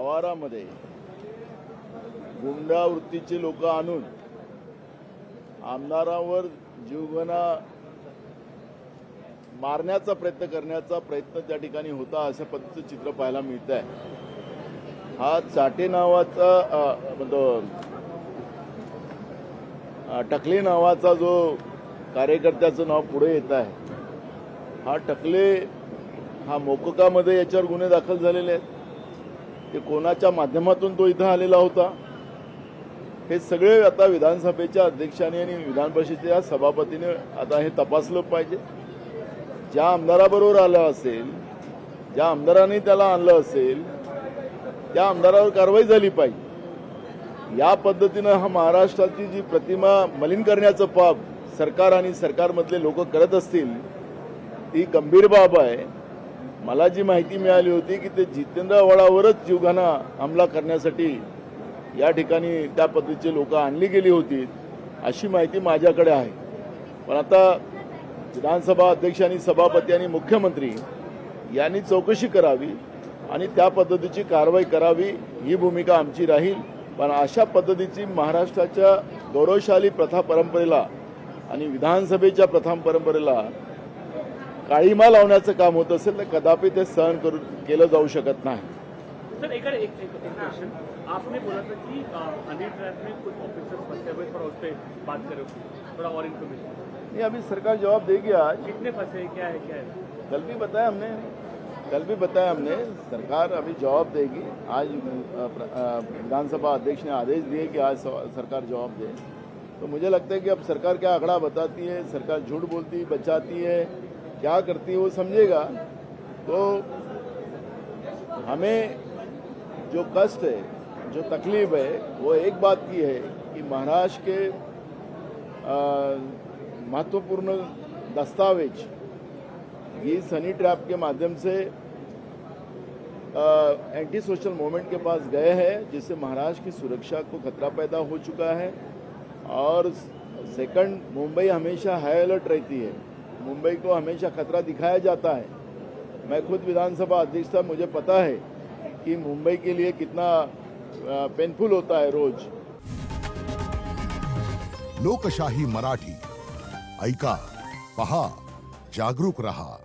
आवारामध्ये गुंडावृत्तीचे लोक आणून आमदारांवर जीवघेणा मारण्याचा प्रयत्न त्या ठिकाणी होता, अशा पद्धतीचं चित्र पाहायला मिळत आहे. हा चाटे नावाचा टकले नावाचा जो कार्यकर्त्याचं नाव पुढे येत आहे, हा टकले हा मोकोकामध्ये याच्यावर गुन्हे दाखल झालेले आहेत. ते कोणाच्या माध्यमातून तो इथं आलेला होता हे सगळे आता विधानसभेच्या अध्यक्षांनी आणि विधान परिषदेच्या सभापतीने आता हे तपासलं पाहिजे. ज्या आमदाराबरोबर आलं असेल, ज्या आमदारांनी त्याला आणलं असेल, त्या आमदारावर कारवाई झाली पाहिजे. या पद्धतीनं हा महाराष्ट्राची जी प्रतिमा मलिन करण्याचं पाप सरकार आणि सरकारमधले लोक करत असतील ती गंभीर बाब आहे. मला जी माहिती मिळाली होती की ते जितेंद्र आव्हाडावरच जीवघेणा हमला करण्यासाठी या ठिकाणी त्या पद्धतीचे लोक आणली गेली होती, अशी माहिती माझ्याकडे आहे. पण आता विधानसभा अध्यक्ष आणि सभापती आणि मुख्यमंत्री यांनी चौकशी करावी आणि त्या पद्धतीची कारवाई करावी, ही भूमिका आमची राहील. पण अशा पद्धतीची महाराष्ट्राच्या गौरवशाली प्रथा परंपरेला आणि विधानसभेच्या प्रथा परंपरेला काळीमा लावण्याचं काम होत असेल तर कदापि ते सहन केलं जाऊ शकत नाही. सर एक क्वेश्चन, आपने बोला था कि हनी ट्रैप में कुछ ऑफिसर्स फंसे हुए, थोड़ा उस पर बात करें, थोड़ा और इन्फॉर्मेशन. नहीं, अभी सरकार जवाब देगी. आज कितने फंसे, क्या है? कल भी बताया हमने सरकार अभी जवाब देगी. आज विधानसभा अध्यक्ष ने आदेश दिए कि आज सरकार जवाब दे. तो मुझे लगता है कि अब सरकार क्या आंकड़ा बताती है, सरकार झूठ बोलती बचाती है, क्या करती है वो समझेगा. तो हमें जो कष्ट है, जो तकलीफ है, वो एक बात की है कि महाराष्ट्र के महत्वपूर्ण दस्तावेज इस हनी ट्रैप के माध्यम से एंटी सोशल मूवमेंट के पास गए हैं, जिससे महाराष्ट्र की सुरक्षा को खतरा पैदा हो चुका है. और सेकंड, मुंबई हमेशा हाई अलर्ट रहती है, मुंबई को हमेशा खतरा दिखाया जाता है. मैं खुद विधानसभा अध्यक्ष था, मुझे पता है कि मुंबई के लिए कितना पेनफुल होता है रोज. लोकशाही मराठी ऐका, पहा, जागरूक रहा.